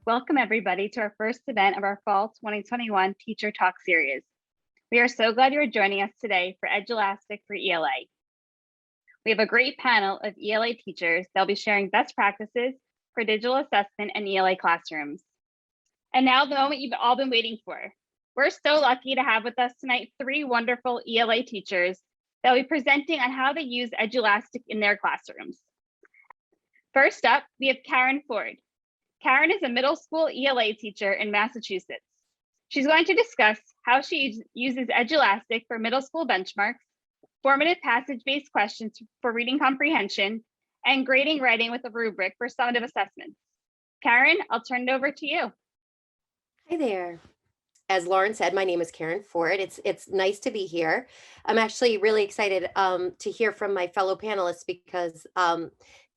Welcome everybody to our first event of our Fall 2021 Teacher Talk series. We are so glad you are joining us today for Edulastic for ELA. We have a great panel of ELA teachers that will be sharing best practices for digital assessment and ELA classrooms. And now the moment you've all been waiting for. We're so lucky to have with us tonight 3 wonderful ELA teachers that will be presenting on how they use Edulastic in their classrooms. First up, we have Karen Ford. Karen is a middle school ELA teacher in Massachusetts. She's going to discuss how she uses Edulastic for middle school benchmarks, formative passage-based questions for reading comprehension, and grading writing with a rubric for summative assessments. Karen, I'll turn it over to you. Hi there. As Lauren said, my name is Karen Ford. It's nice to be here. I'm actually really excited to hear from my fellow panelists because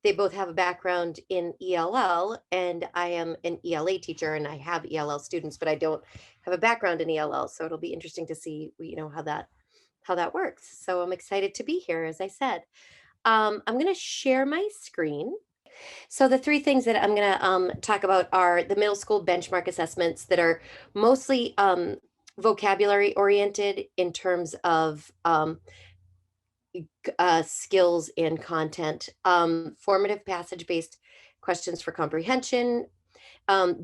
they both have a background in ELL, and I am an ELA teacher, and I have ELL students, but I don't have a background in ELL. So it'll be interesting to see, how that works. So I'm excited to be here, as I said. I'm going to share my screen. So the 3 things that I'm going to talk about are the middle school benchmark assessments that are mostly vocabulary oriented in terms of skills and content, formative passage-based questions for comprehension.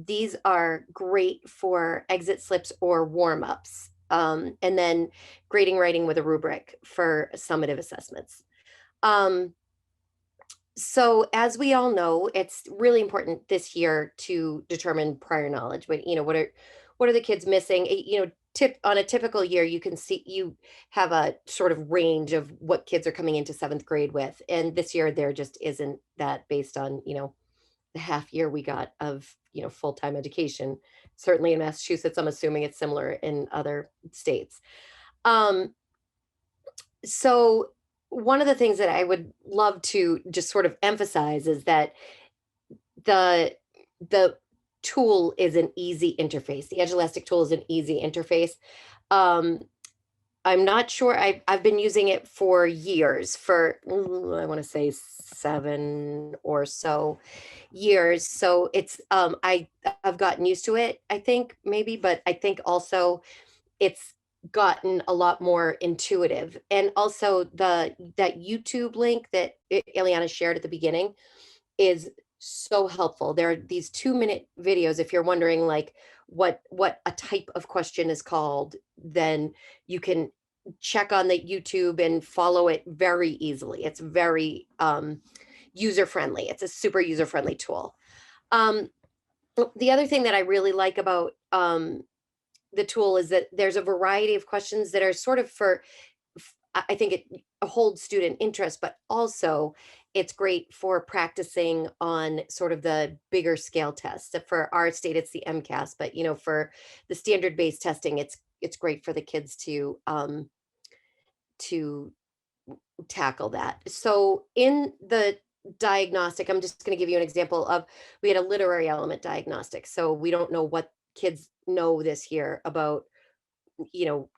These are great for exit slips or warm-ups, and then grading writing with a rubric for summative assessments. So as we all know, it's really important this year to determine prior knowledge. But what are the kids missing? On a typical year, you have a sort of range of what kids are coming into 7th grade with, and this year there just isn't that based on the half year we got of full-time education. Certainly in Massachusetts, I'm assuming it's similar in other states. So one of the things that I would love to just sort of emphasize is that the tool is an easy interface. The Edulastic tool is an easy interface. I'm not sure. I've been using it for years, for I want to say 7 or so years. So it's I've gotten used to it, I think maybe, but I think also it's gotten a lot more intuitive. And also that YouTube link that Ileana shared at the beginning is so helpful. There are these 2-minute videos. If you're wondering like what a type of question is called, then you can check on the YouTube and follow it very easily. It's very user-friendly. It's a super user-friendly tool. The other thing that I really like about the tool is that there's a variety of questions that are sort of I think it holds student interest, but also it's great for practicing on sort of the bigger scale tests. For our state, it's the MCAS, but for the standard-based testing, it's great for the kids to tackle that. So in the diagnostic, I'm just going to give you an example of, we had a literary element diagnostic. So we don't know what kids know this year about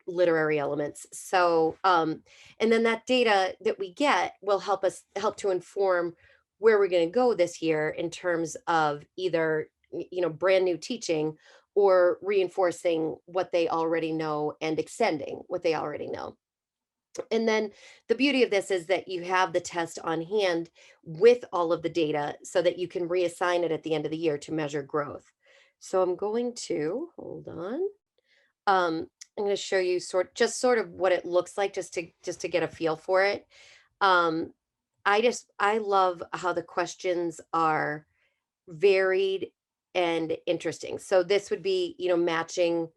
literary elements. So and then that data that we get will help to inform where we're going to go this year in terms of either brand new teaching or reinforcing what they already know and extending what they already know. And then the beauty of this is that you have the test on hand with all of the data so that you can reassign it at the end of the year to measure growth. So I'm going to hold on. I'm going to show you sort of what it looks like just to get a feel for it. I love how the questions are varied and interesting. So this would be, matching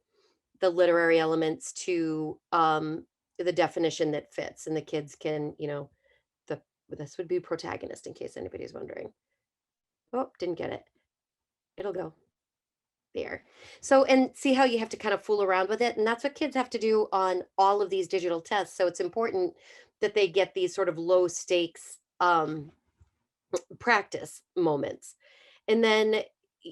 the literary elements to the definition that fits, and the kids can, this would be protagonist in case anybody's wondering. Oh, didn't get it. It'll go there. So, and see how you have to kind of fool around with it. And that's what kids have to do on all of these digital tests. So it's important that they get these sort of low stakes practice moments. And then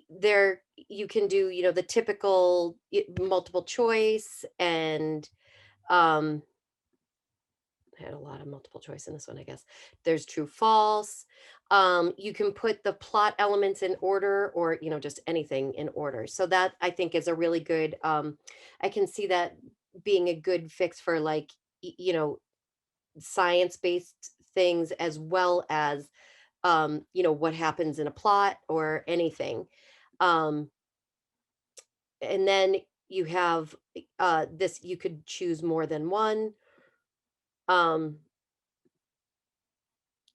there you can do, the typical multiple choice and had a lot of multiple choice in this one, I guess. There's true, false. You can put the plot elements in order or, just anything in order. So that I think is a really good, I can see that being a good fix for like, science-based things as well as, what happens in a plot or anything. Um, and then you have this, you could choose more than one. Um,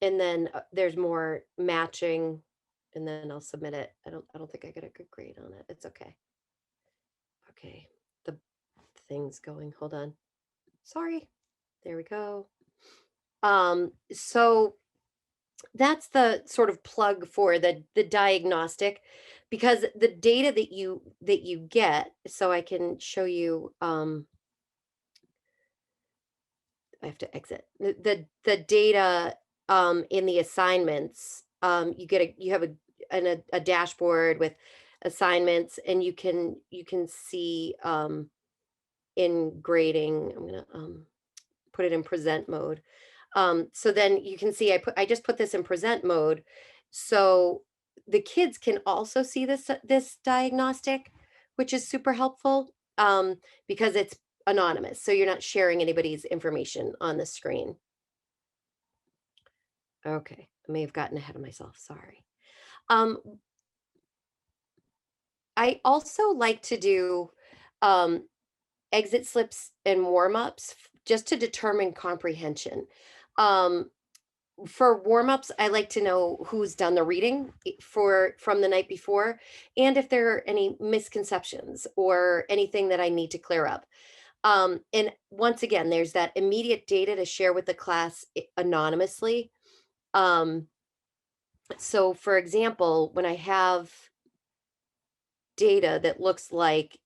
and then there's more matching, and then I'll submit it. I don't think I got a good grade on it. It's okay. Okay. The thing's going. Hold on. Sorry. There we go. So that's the sort of plug for the diagnostic, because the data that you get, so I can show you, I have to exit the data in the assignments. You have a dashboard with assignments, and you can see in grading. I'm gonna put it in present mode. So then you can see I just put this in present mode, so the kids can also see this diagnostic, which is super helpful, because it's anonymous, so you're not sharing anybody's information on the screen. Okay, I may have gotten ahead of myself. Sorry. Um, I also like to do um, exit slips and warm ups just to determine comprehension. Um, for warm-ups, I like to know who's done the reading from the night before, and if there are any misconceptions or anything that I need to clear up. And once again, there's that immediate data to share with the class anonymously. Um, so for example, when I have data that looks like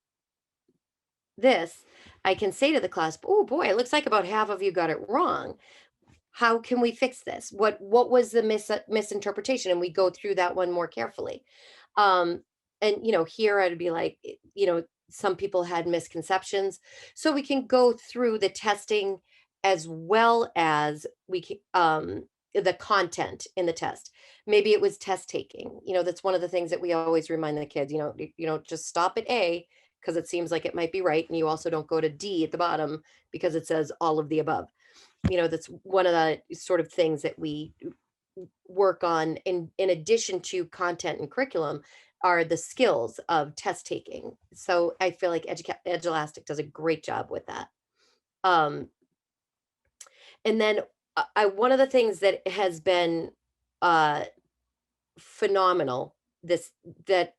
this, I can say to the class, oh boy, it looks like about half of you got it wrong. How can we fix this? What was the misinterpretation? And we go through that one more carefully. Um, and here I'd be like, some people had misconceptions. So we can go through the testing as well as we can the content in the test. Maybe it was test taking. That's one of the things that we always remind the kids, just stop at A because it seems like it might be right. And you also don't go to D at the bottom because it says all of the above. That's one of the sort of things that we work on in addition to content and curriculum are the skills of test taking. So I feel like Edulastic does a great job with that. Um, and then one of the things that has been uh, phenomenal this that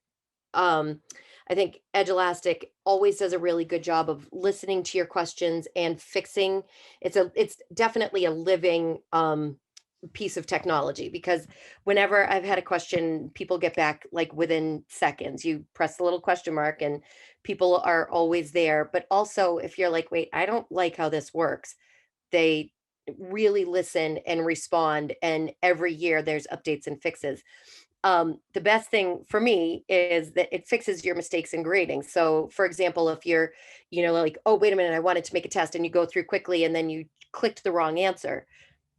I think Edulastic always does a really good job of listening to your questions and fixing. It's definitely a living piece of technology, because whenever I've had a question, people get back like within seconds. You press the little question mark and people are always there. But also, if you're like, wait, I don't like how this works, they really listen and respond. And every year there's updates and fixes. The best thing for me is that it fixes your mistakes in grading. So, for example, if you're, like, oh, wait a minute, I wanted to make a test, and you go through quickly and then you clicked the wrong answer,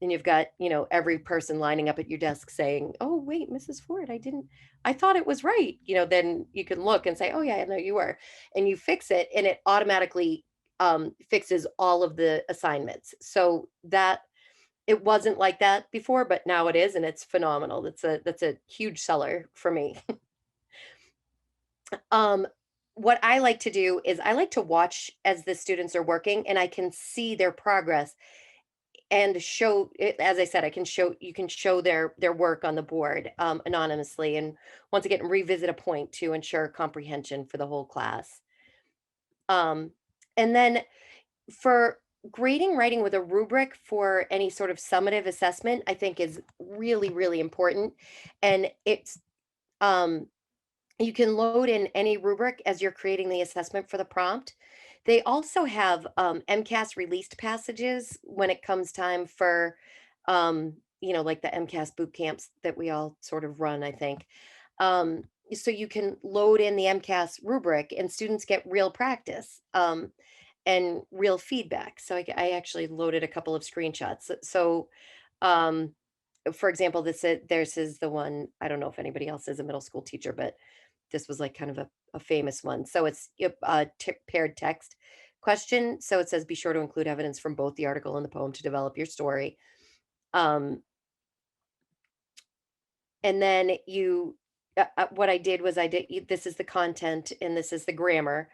and you've got, every person lining up at your desk saying, oh, wait, Mrs. Ford, I thought it was right. Then you can look and say, oh, yeah, I know you were. And you fix it, and it automatically fixes all of the assignments. So that it wasn't like that before, but now it is, and it's phenomenal. That's a huge seller for me. Um, what I like to do is I like to watch as the students are working, and I can see their progress and show it. As I said, you can show their work on the board anonymously, and once again revisit a point to ensure comprehension for the whole class. And then for grading writing with a rubric for any sort of summative assessment, I think is really, really important. And it's um, you can load in any rubric as you're creating the assessment for the prompt. They also have MCAS released passages when it comes time for, like the MCAS boot camps that we all sort of run, I think. So you can load in the MCAS rubric and students get real practice. and real feedback. So I actually loaded a couple of screenshots. So, um, for example, this is the one. I don't know if anybody else is a middle school teacher, but this was like kind of a famous one. So it's yep, a paired text question. So it says, be sure to include evidence from both the article and the poem to develop your story. Um, and then what I did was this is the content and this is the grammar.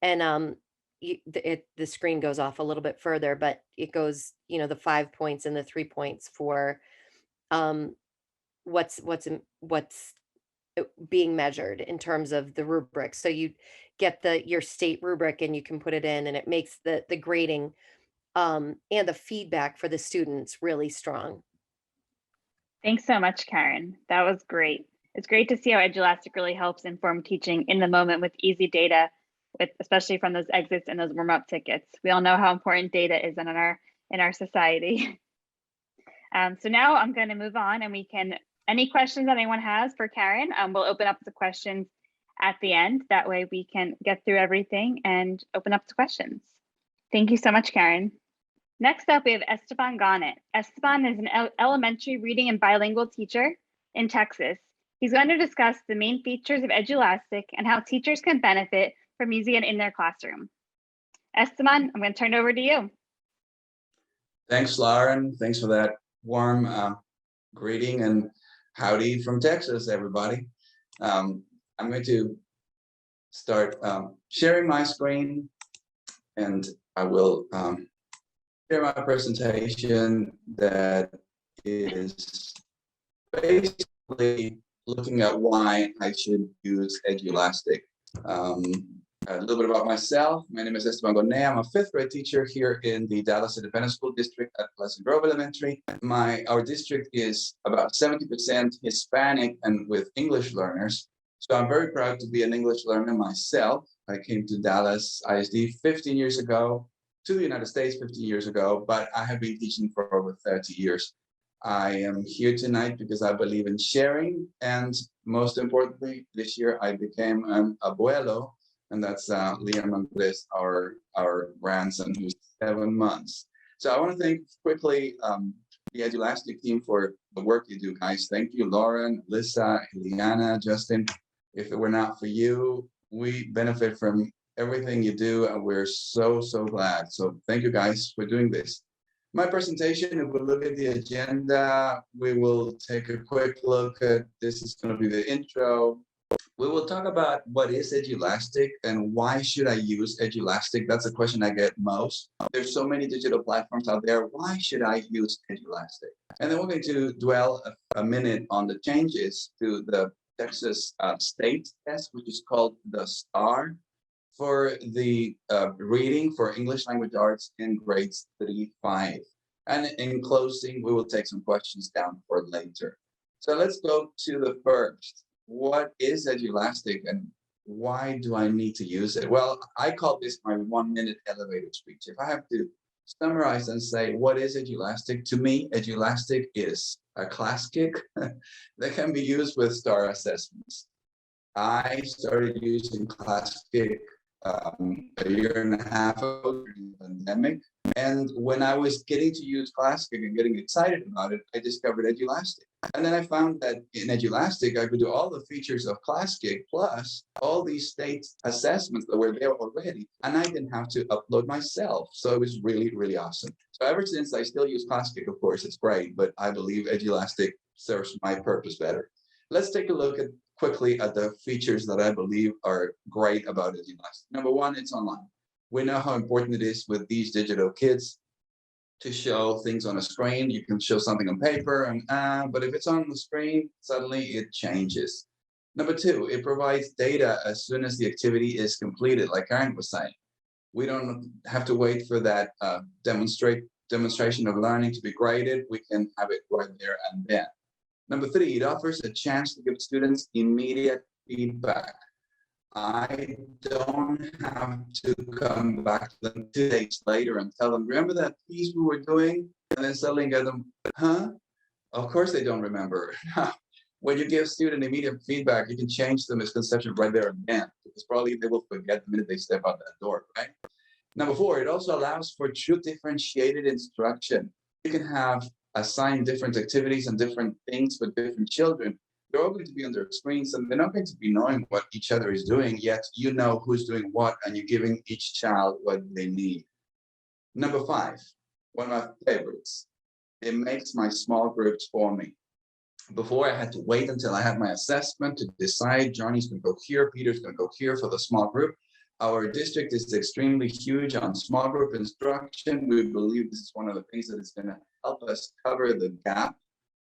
And the screen goes off a little bit further, but it goes, the 5 points and the 3 points for um, what's being measured in terms of the rubric. So you get your state rubric and you can put it in, and it makes the grading and the feedback for the students really strong. Thanks so much, Karen. That was great. It's great to see how Edulastic really helps inform teaching in the moment with easy data, especially from those exits and those warm-up tickets. We all know how important data is in our society. So now I'm going to move on, and any questions that anyone has for Karen, we'll open up the questions at the end. That way we can get through everything and open up to questions. Thank you so much, Karen. Next up, we have Esteban Gonnet. Esteban is an elementary reading and bilingual teacher in Texas. He's going to discuss the main features of Edulastic and how teachers can benefit from using it in their classroom. Esteban, I'm going to turn it over to you. Thanks, Lauren. Thanks for that warm greeting, and howdy from Texas, everybody. I'm going to start sharing my screen, and I will share my presentation that is basically looking at why I should use Edulastic. A little bit about myself. My name is Esteban Gonnet. I'm a fifth grade teacher here in the Dallas Independent School District at Pleasant Grove Elementary. Our district is about 70% Hispanic and with English learners. So I'm very proud to be an English learner myself. I came to Dallas ISD 15 years ago, to the United States 15 years ago, but I have been teaching for over 30 years. I am here tonight because I believe in sharing, and most importantly, this year I became an abuelo, and that's Liam Andres, our grandson, who's 7 months. So I want to thank quickly the Edulastic team for the work you do, guys. Thank you, Lauren, Lisa, Eliana, Justin. If it were not for you, we benefit from everything you do, and we're so glad. So thank you guys for doing this. My presentation, if we look at the agenda, we will take a quick look at, this is going to be the intro. We will talk about what is Edulastic and why should I use Edulastic. That's a question I get most. There's so many digital platforms out there. Why should I use Edulastic? And then we're going to dwell a minute on the changes to the Texas state test, which is called the STAR, for the reading for English language arts in grades 3-5. And in closing, we will take some questions down for later. So let's go to the first. What is Edulastic and why do I need to use it? Well, I call this my 1-minute elevator speech. If I have to summarize and say, what is Edulastic? To me, Edulastic is a class kick that can be used with STAR assessments. I started using class kick a year and a half ago during the pandemic. And when I was getting to use Classic and getting excited about it, I discovered Edulastic. And then I found that in Edulastic, I could do all the features of Classic plus all these state assessments that were there already. And I didn't have to upload myself. So it was really awesome. So ever since, I still use Classic, of course, it's great, but I believe Edulastic serves my purpose better. Let's take a look quickly at the features that I believe are great about Edulastic. Number one, it's online. We know how important it is with these digital kids to show things on a screen. You can show something on paper, but if it's on the screen, suddenly it changes. Number two, it provides data as soon as the activity is completed, like Karen was saying. We don't have to wait for that demonstration of learning to be graded. We can have it right there and then. Number three, it offers a chance to give students immediate feedback. I don't have to come back to them 2 days later and tell them, remember that piece we were doing? And then suddenly get them, huh? Of course they don't remember. When you give student immediate feedback, you can change the misconception right there and then, because probably they will forget the minute they step out that door, right? Number 4, it also allows for true differentiated instruction. You can have assigned different activities and different things with different children. They're all going to be on their screens and they're not going to be knowing what each other is doing, yet you know who's doing what and you're giving each child what they need. Number 5, one of my favorites, it makes my small groups for me. Before, I had to wait until I had my assessment to decide Johnny's going to go here, Peter's going to go here for the small group. Our district is extremely huge on small group instruction. We believe this is one of the things that is going to help us cover the gap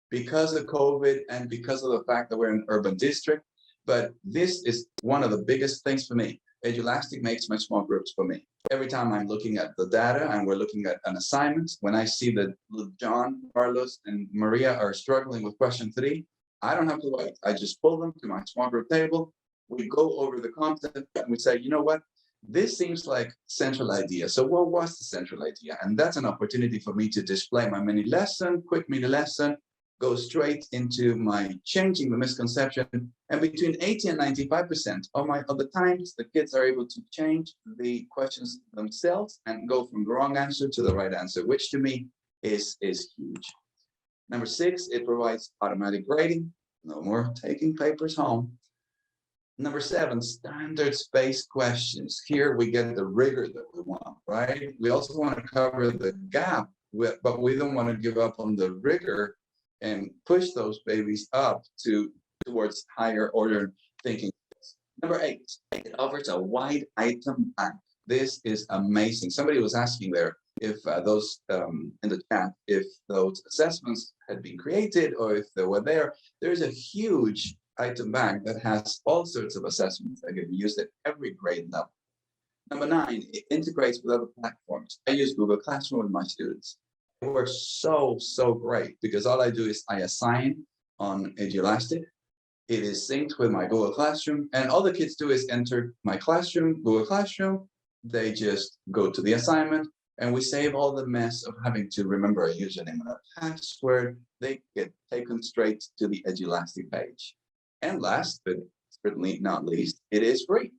because of COVID and because of the fact that we're an urban district. But this is one of the biggest things for me. Edulastic makes my small groups for me. Every time I'm looking at the data and we're looking at an assignment, when I see that John, Carlos, and Maria are struggling with question 3, I don't have to wait. I just pull them to my small group table. We go over the content and we say, you know what? This seems like central idea. So what was the central idea? And that's an opportunity for me to display my mini lesson, quick mini lesson, go straight into my changing the misconception. And between 80 and 95% of the times, the kids are able to change the questions themselves and go from the wrong answer to the right answer, which to me is huge. Number 6, it provides automatic grading. No more taking papers home. Number 7, standards-based questions. Here we get the rigor that we want, right? We also want to cover the gap, but we don't want to give up on the rigor and push those babies up towards higher order thinking. Number 8, it offers a wide item bank. This is amazing. Somebody was asking there if those in the chat, if those assessments had been created or if they were there. There's a huge item bank that has all sorts of assessments that can be used at every grade level. Number 9, it integrates with other platforms. I use Google Classroom with my students. It works so great because all I do is I assign on Edulastic. It is synced with my Google Classroom, and all the kids do is enter my classroom, Google Classroom. They just go to the assignment, and we save all the mess of having to remember a username and a password. They get taken straight to the Edulastic page. And last, but certainly not least, it is free.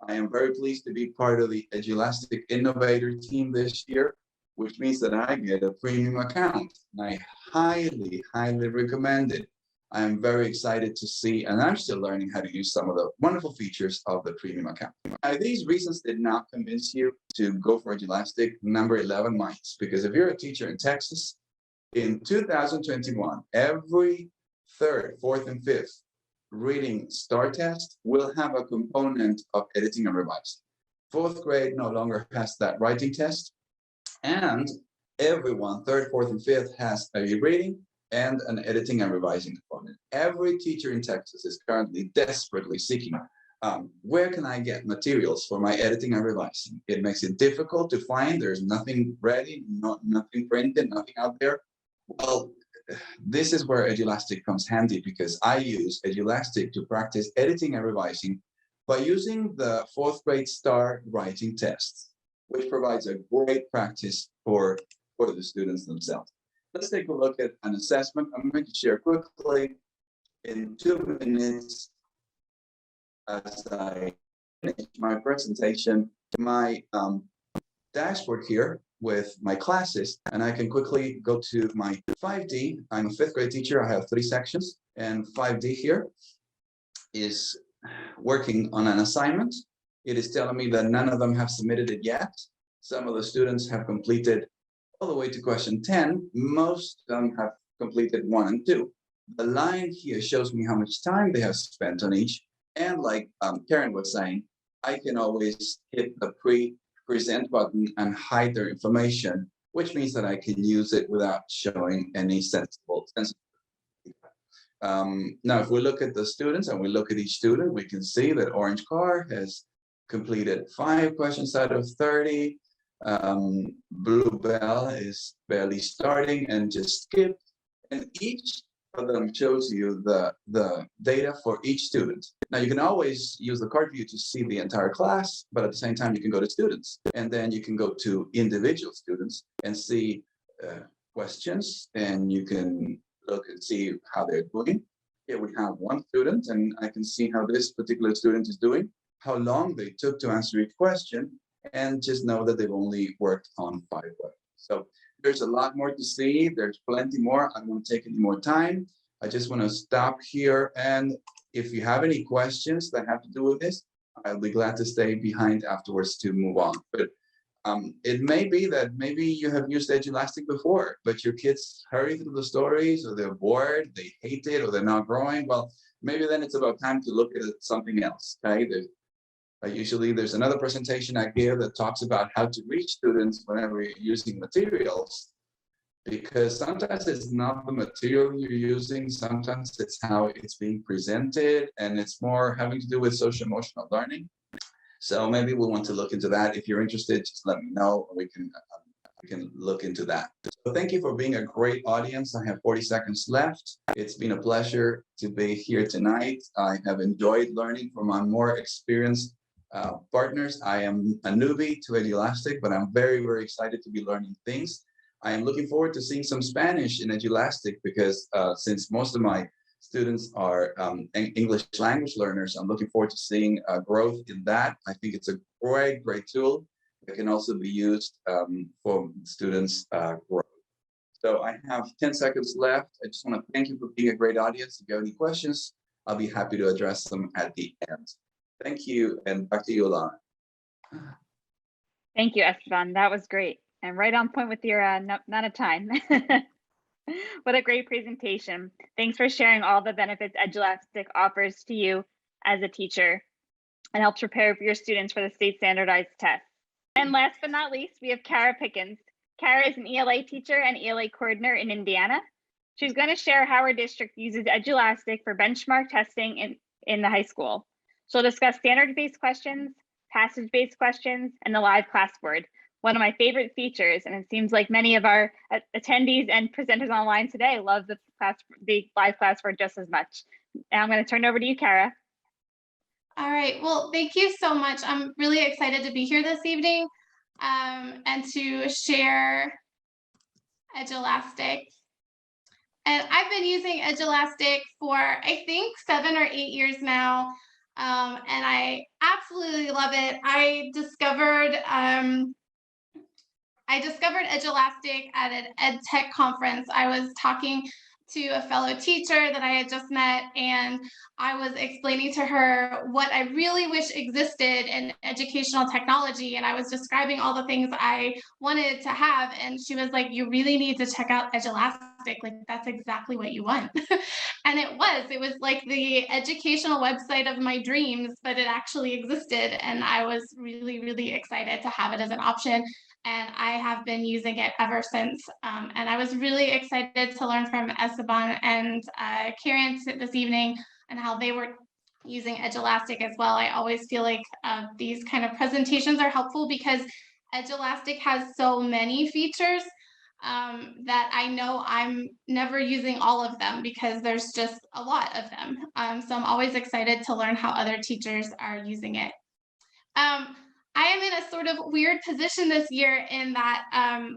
I am very pleased to be part of the Edulastic Innovator team this year, which means that I get a premium account. And I highly recommend it. I am very excited to see, and I'm still learning how to use some of the wonderful features of the premium account. Now, these reasons did not convince you to go for Edulastic. Number 11 might, because if you're a teacher in Texas, in 2021, every 3rd, 4th, and 5th reading star test will have a component of editing and revising. 4th grade no longer has that writing test. And everyone, 3rd, 4th, and 5th has a reading and an editing and revising component. Every teacher in Texas is currently desperately seeking, where can I get materials for my editing and revising? It makes it difficult to find. There's nothing ready, nothing printed, nothing out there. Well, this is where Edulastic comes handy because I use Edulastic to practice editing and revising by using the 4th grade star writing tests, which provides a great practice for the students themselves. Let's take a look at an assessment. I'm going to share quickly in 2 minutes as I finish my presentation, my dashboard here with my classes, and I can quickly go to my 5D. I'm a 5th grade teacher. I have 3 sections, and 5D here is working on an assignment. It is telling me that none of them have submitted it yet. Some of the students have completed all the way to question 10. Most of them have completed 1 and 2. The line here shows me how much time they have spent on each. And like Karen was saying, I can always hit the present button and hide their information, which means that I can use it without showing any sensible. Now, if we look at the students and we look at each student, we can see that Orange Car has completed 5 questions out of 30. Bluebell is barely starting and just skipped. And each of them shows you the data for each student. Now, you can always use the card view to see the entire class, but at the same time, you can go to students. And then you can go to individual students and see questions, and you can look and see how they're doing. Here we have 1 student, and I can see how this particular student is doing, how long they took to answer each question. and just know that they've only worked on 5 webs. So there's a lot more to see. There's plenty more. I don't want to take any more time. I just want to stop here. And if you have any questions that have to do with this, I'll be glad to stay behind afterwards to move on. But it may be that maybe you have used Edulastic before, but your kids hurry through the stories, or they're bored, they hate it, or they're not growing. Well, maybe then it's about time to look at something else. Okay. Usually there's another presentation I give that talks about how to reach students whenever you're using materials, because sometimes it's not the material you're using, sometimes it's how it's being presented, and it's more having to do with social emotional learning. So maybe we'll want to look into that. If you're interested, just let me know, and we can look into that. So thank you for being a great audience. I have 40 seconds left. It's been a pleasure to be here tonight. I have enjoyed learning from my more experienced partners. I am a newbie to Edulastic, but I'm very, very excited to be learning things. I am looking forward to seeing some Spanish in Edulastic, because since most of my students are English language learners, I'm looking forward to seeing growth in that. I think it's a great, great tool that can also be used for students' growth. So I have 10 seconds left. I just want to thank you for being a great audience. If you have any questions, I'll be happy to address them at the end. Thank you, and back to you, Laura. Thank you, Esteban. That was great, and right on point with your amount of time. What a great presentation. Thanks for sharing all the benefits Edulastic offers to you as a teacher and helps prepare your students for the state standardized test. And last but not least, we have Kara Pickens. Kara is an ELA teacher and ELA coordinator in Indiana. She's going to share how her district uses Edulastic for benchmark testing in the high school. She'll discuss standard-based questions, passage-based questions, and the live classboard, one of my favorite features. And it seems like many of our attendees and presenters online today love the live classboard just as much. Now I'm going to turn it over to you, Kara. All right, well, thank you so much. I'm really excited to be here this evening and to share Edulastic. And I've been using Edulastic for, I think, 7 or 8 years now, and I absolutely love it. I discovered Edulastic at an ed tech conference. I was talking to a fellow teacher that I had just met, and I was explaining to her what I really wish existed in educational technology, and I was describing all the things I wanted to have, and she was like, you really need to check out Edulastic, like that's exactly what you want. And it was like the educational website of my dreams, but it actually existed, and I was really, really excited to have it as an option. And I have been using it ever since. And I was really excited to learn from Esteban and Karen this evening and how they were using Edulastic as well. I always feel like these kind of presentations are helpful because Edulastic has so many features that I know I'm never using all of them because there's just a lot of them. So I'm always excited to learn how other teachers are using it. I am in a sort of weird position this year in that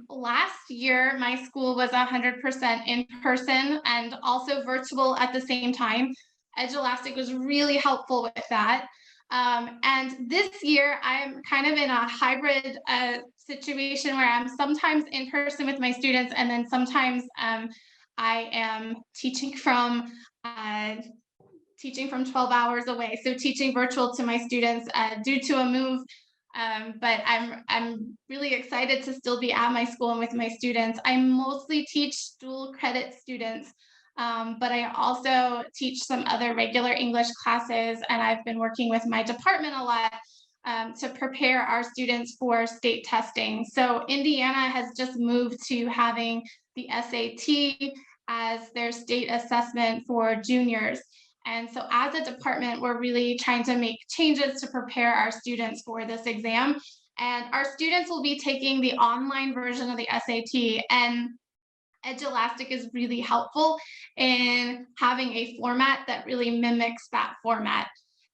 last year my school was 100% in person and also virtual at the same time. Edulastic was really helpful with that. And this year I'm kind of in a hybrid situation where I'm sometimes in person with my students, and then sometimes I am teaching from 12 hours away. So teaching virtual to my students due to a move. But I'm really excited to still be at my school and with my students. I mostly teach dual credit students, but I also teach some other regular English classes, and I've been working with my department a lot to prepare our students for state testing. So Indiana has just moved to having the SAT as their state assessment for juniors. And so as a department, we're really trying to make changes to prepare our students for this exam. And our students will be taking the online version of the SAT, and Edulastic is really helpful in having a format that really mimics that format.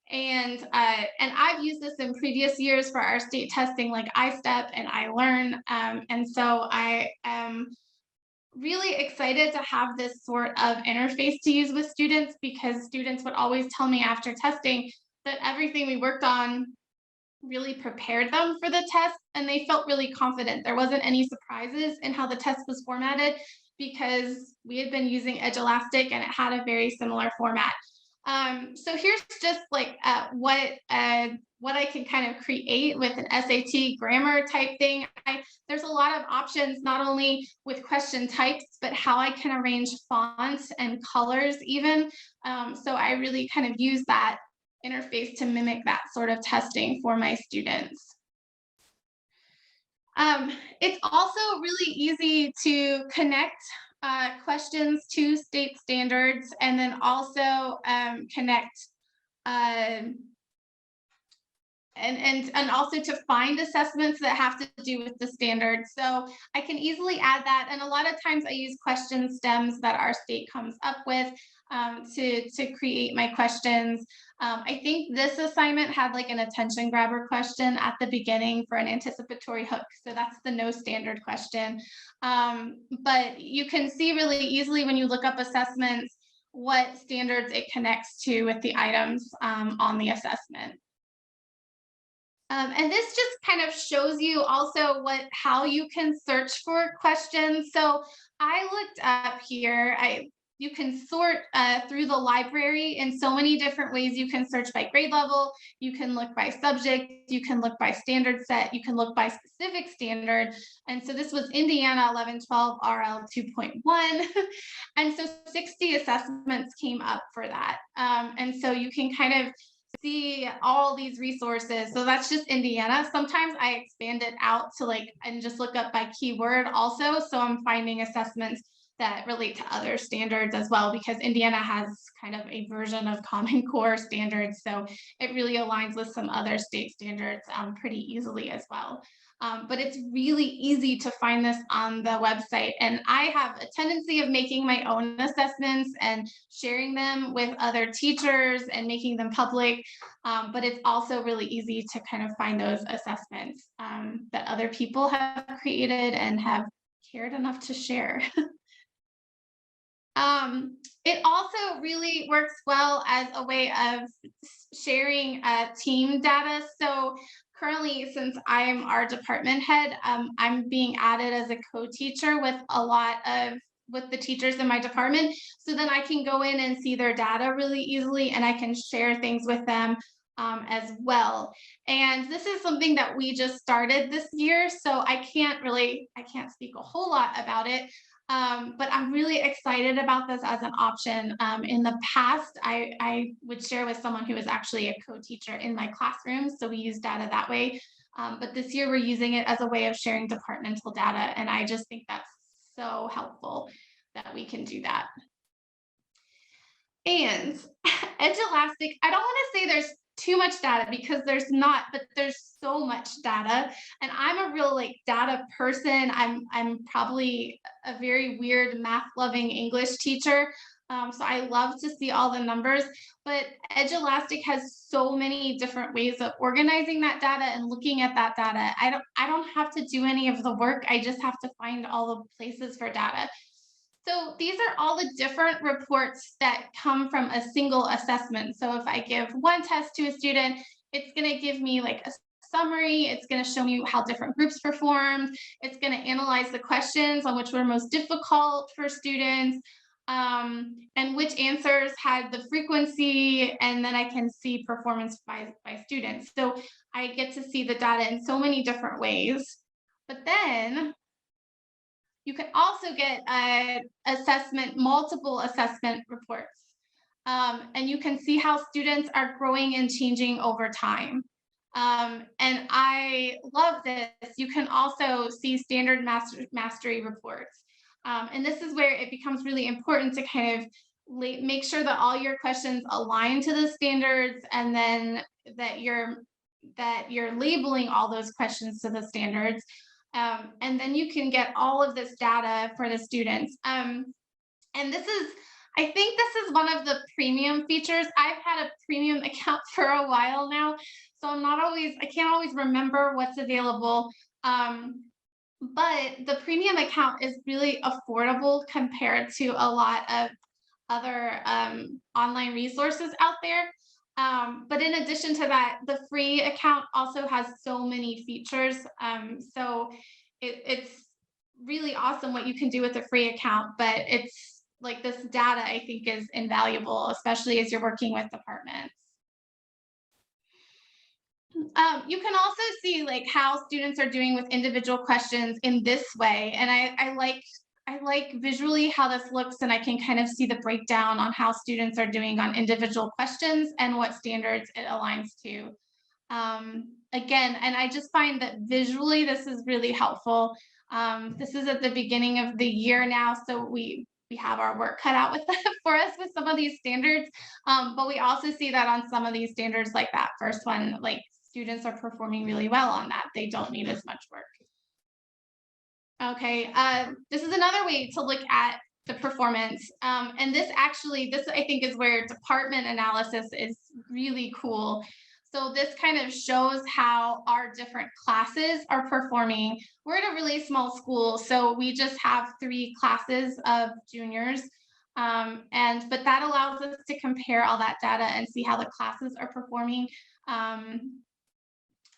And I've used this in previous years for our state testing, like iStep and iLearn. And so I am really excited to have this sort of interface to use with students, because students would always tell me after testing that everything we worked on really prepared them for the test, and they felt really confident. There wasn't any surprises in how the test was formatted because we had been using Edulastic and it had a very similar format. So here's just like what I can kind of create with an SAT grammar type thing. There's a lot of options, not only with question types, but how I can arrange fonts and colors even. So I really kind of use that interface to mimic that sort of testing for my students. It's also really easy to connect questions to state standards, and then also connect and also to find assessments that have to do with the standards. So I can easily add that. And a lot of times I use question stems that our state comes up with to create my questions. I think this assignment had like an attention grabber question at the beginning for an anticipatory hook. So that's the no standard question. But you can see really easily when you look up assessments what standards it connects to with the items on the assessment. And this just kind of shows you also how you can search for questions. So I looked up here, you can sort through the library in so many different ways. You can search by grade level, you can look by subject, you can look by standard set, you can look by specific standard. And so this was Indiana 1112 RL 2.1. And so 60 assessments came up for that. And so you can kind of see all these resources. So that's just Indiana. Sometimes I expand it out to and just look up by keyword also. So I'm finding assessments that relate to other standards as well, because Indiana has kind of a version of Common Core standards. So it really aligns with some other state standards pretty easily as well. But it's really easy to find this on the website. And I have a tendency of making my own assessments and sharing them with other teachers and making them public. But it's also really easy to kind of find those assessments that other people have created and have cared enough to share. It also really works well as a way of sharing team data. So currently, since I'm our department head, I'm being added as a co-teacher with with the teachers in my department. So then I can go in and see their data really easily, and I can share things with them as well. And this is something that we just started this year, so I can't speak a whole lot about it. But I'm really excited about this as an option. In the past, I would share with someone who was actually a co-teacher in my classroom, so we use data that way. But this year we're using it as a way of sharing departmental data, and I just think that's so helpful that we can do that. And Edulastic, I don't want to say there's too much data, because there's not, but there's so much data, and I'm a real data person. I'm probably a very weird math loving English teacher, so I love to see all the numbers, but Edulastic has so many different ways of organizing that data and looking at that data. I don't have to do any of the work. I just have to find all the places for data. So these are all the different reports that come from a single assessment. So if I give one test to a student, it's going to give me a summary. It's going to show me how different groups performed. It's going to analyze the questions on which were most difficult for students, and which answers had the frequency, and then I can see performance by students. So I get to see the data in so many different ways. But then you can also get multiple assessment reports. And you can see how students are growing and changing over time. And I love this. You can also see standard mastery reports. And this is where it becomes really important to kind of make sure that all your questions align to the standards, and then that you're labeling all those questions to the standards. And then you can get all of this data for the students. And I think this is one of the premium features. I've had a premium account for a while now, so I can't always remember what's available. But the premium account is really affordable compared to a lot of other online resources out there. But in addition to that, the free account also has so many features. So it's really awesome what you can do with a free account, but it's like this data I think is invaluable, especially as you're working with departments. You can also see like how students are doing with individual questions in this way. And I like visually how this looks, and I can kind of see the breakdown on how students are doing on individual questions and what standards it aligns to. Again, and I just find that visually this is really helpful. This is at the beginning of the year now, so we have our work cut out with for us with some of these standards, but we also see that on some of these standards, like that first one, like students are performing really well on that. They don't need as much work. Okay, this is another way to look at the performance. And this I think is where department analysis is really cool. So this kind of shows how our different classes are performing. We're at a really small school, so we just have 3 classes of juniors. But that allows us to compare all that data and see how the classes are performing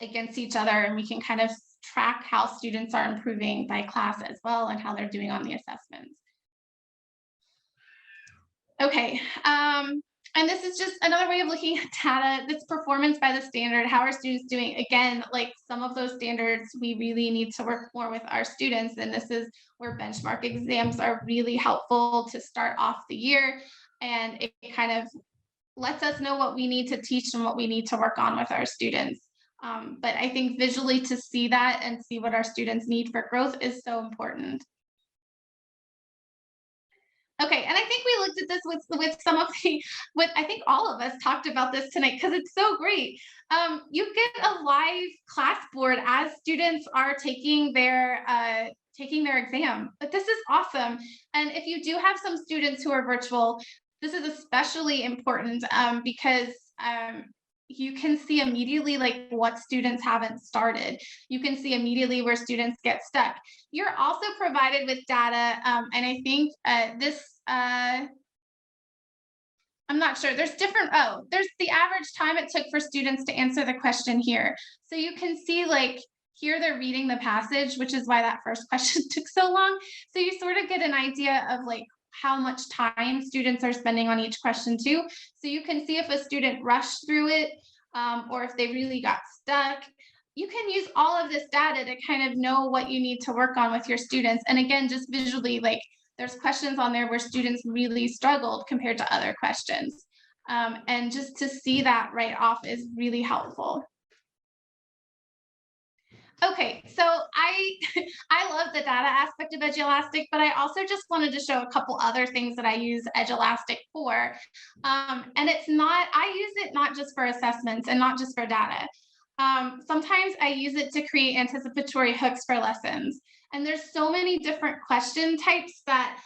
against each other, and we can kind of track how students are improving by class as well and how they're doing on the assessments. Okay, and this is just another way of looking at data. This performance by the standard. How are students doing? Again, like some of those standards, we really need to work more with our students, and this is where benchmark exams are really helpful to start off the year, and it kind of lets us know what we need to teach and what we need to work on with our students. But I think visually to see that and see what our students need for growth is so important. Okay, and I think we looked at this with some of I think all of us talked about this tonight because it's so great. You get a live class board as students are taking their exam, but this is awesome. And if you do have some students who are virtual, this is especially important because you can see immediately like what students haven't started. You can see immediately where students get stuck. You're also provided with data, and I think I'm not sure, there's there's the average time it took for students to answer the question here. So you can see like here they're reading the passage, which is why that first question took so long. So you sort of get an idea of like how much time students are spending on each question too. So you can see if a student rushed through it or if they really got stuck. You can use all of this data to kind of know what you need to work on with your students. And again, just visually, like there's questions on there where students really struggled compared to other questions. And just to see that right off is really helpful. Okay, so I love the data aspect of Edulastic, but I also just wanted to show a couple other things that I use Edulastic for. And I use it not just for assessments and not just for data. Sometimes I use it to create anticipatory hooks for lessons. And there's so many different question types that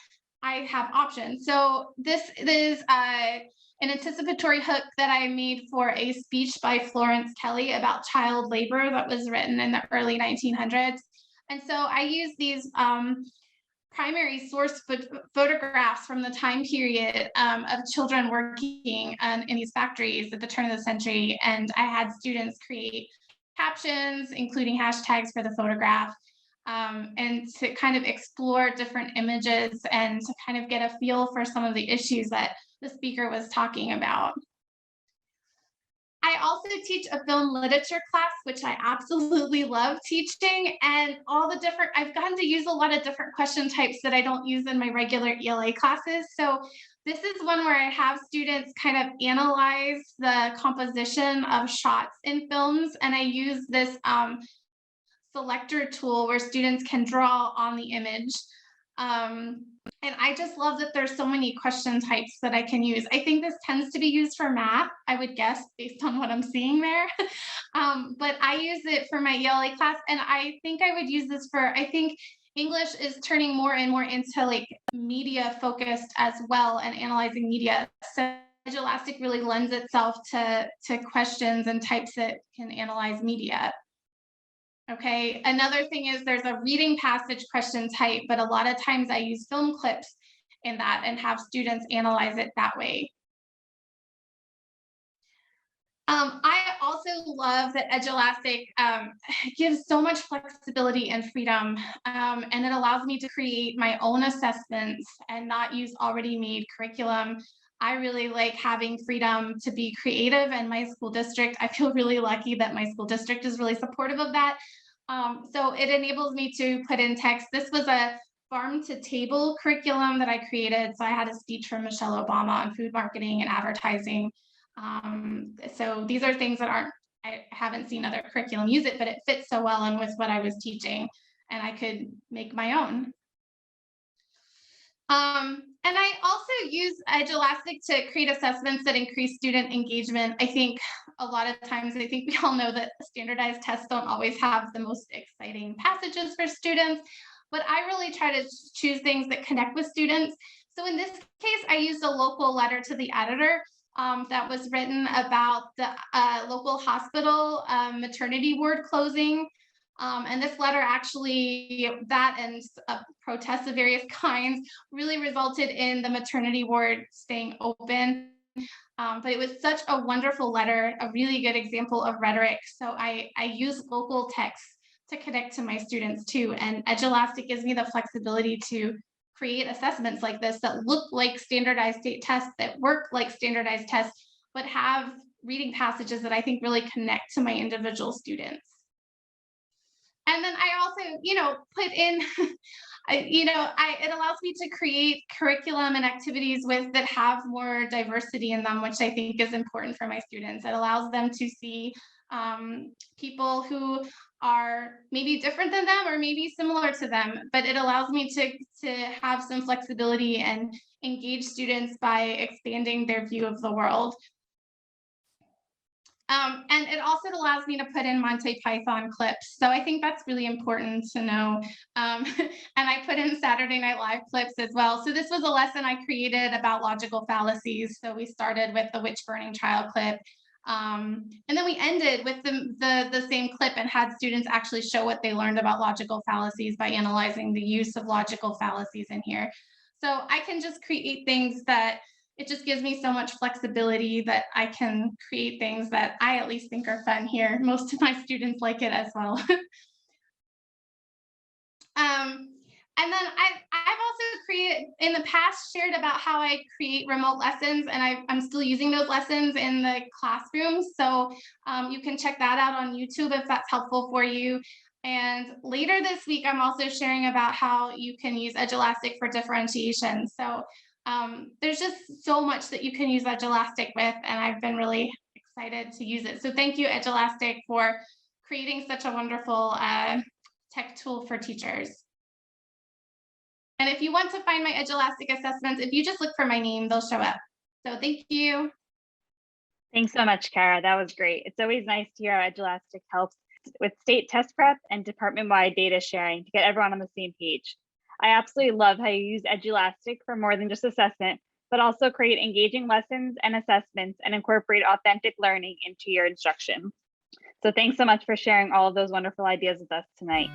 I have options. So this is an anticipatory hook that I made for a speech by Florence Kelly about child labor that was written in the early 1900s. And so I use these primary source photographs from the time period of children working in these factories at the turn of the century. And I had students create captions, including hashtags for the photograph, and to kind of explore different images and to kind of get a feel for some of the issues that the speaker was talking about. I also teach a film literature class, which I absolutely love teaching, and I've gotten to use a lot of different question types that I don't use in my regular ELA classes. So this is one where I have students kind of analyze the composition of shots in films, and I use this selector tool where students can draw on the image. And I just love that there's so many question types that I can use. I think this tends to be used for math, I would guess, based on what I'm seeing there. But I use it for my ELA class, and I think I would use this I think English is turning more and more into like media focused as well and analyzing media. So Edulastic really lends itself to questions and types that can analyze media. Okay, another thing is there's a reading passage question type, but a lot of times I use film clips in that and have students analyze it that way. I also love that Edulastic gives so much flexibility and freedom, and it allows me to create my own assessments and not use already made curriculum. I really like having freedom to be creative, and my school district, I feel really lucky that my school district is really supportive of that. So it enables me to put in text. This was a farm to table curriculum that I created. So I had a speech from Michelle Obama on food marketing and advertising. So these are things that I haven't seen other curriculum use it, but it fits so well in with what I was teaching, and I could make my own. And I also use Edulastic to create assessments that increase student engagement. I think a lot of times, I think we all know that standardized tests don't always have the most exciting passages for students, but I really try to choose things that connect with students. So in this case, I used a local letter to the editor that was written about the local hospital maternity ward closing. And this letter actually, that and protests of various kinds really resulted in the maternity ward staying open. But it was such a wonderful letter, a really good example of rhetoric. So I use local text to connect to my students too. And Edulastic gives me the flexibility to create assessments like this that look like standardized state tests, that work like standardized tests, but have reading passages that I think really connect to my individual students. And then I also, put in, it allows me to create curriculum and activities that have more diversity in them, which I think is important for my students. It allows them to see people who are maybe different than them or maybe similar to them, but it allows me to have some flexibility and engage students by expanding their view of the world. And it also allows me to put in Monty Python clips. So I think that's really important to know. And I put in Saturday Night Live clips as well. So this was a lesson I created about logical fallacies. So we started with the witch burning child clip. And then we ended with the same clip and had students actually show what they learned about logical fallacies by analyzing the use of logical fallacies in here. So I can just create things that it just gives me so much flexibility that I can create things that I at least think are fun here. Most of my students like it as well. And then I've also created, in the past, shared about how I create remote lessons, and I'm still using those lessons in the classrooms. So you can check that out on YouTube if that's helpful for you. And later this week, I'm also sharing about how you can use Edulastic for differentiation. So there's just so much that you can use Edulastic with, and I've been really excited to use it. So thank you, Edulastic, for creating such a wonderful tech tool for teachers. And if you want to find my Edulastic assessments, if you just look for my name, they'll show up. So thank you. Thanks so much, Kara. That was great. It's always nice to hear how Edulastic helps with state test prep and department-wide data sharing to get everyone on the same page. I absolutely love how you use Edulastic for more than just assessment, but also create engaging lessons and assessments and incorporate authentic learning into your instruction. So thanks so much for sharing all of those wonderful ideas with us tonight.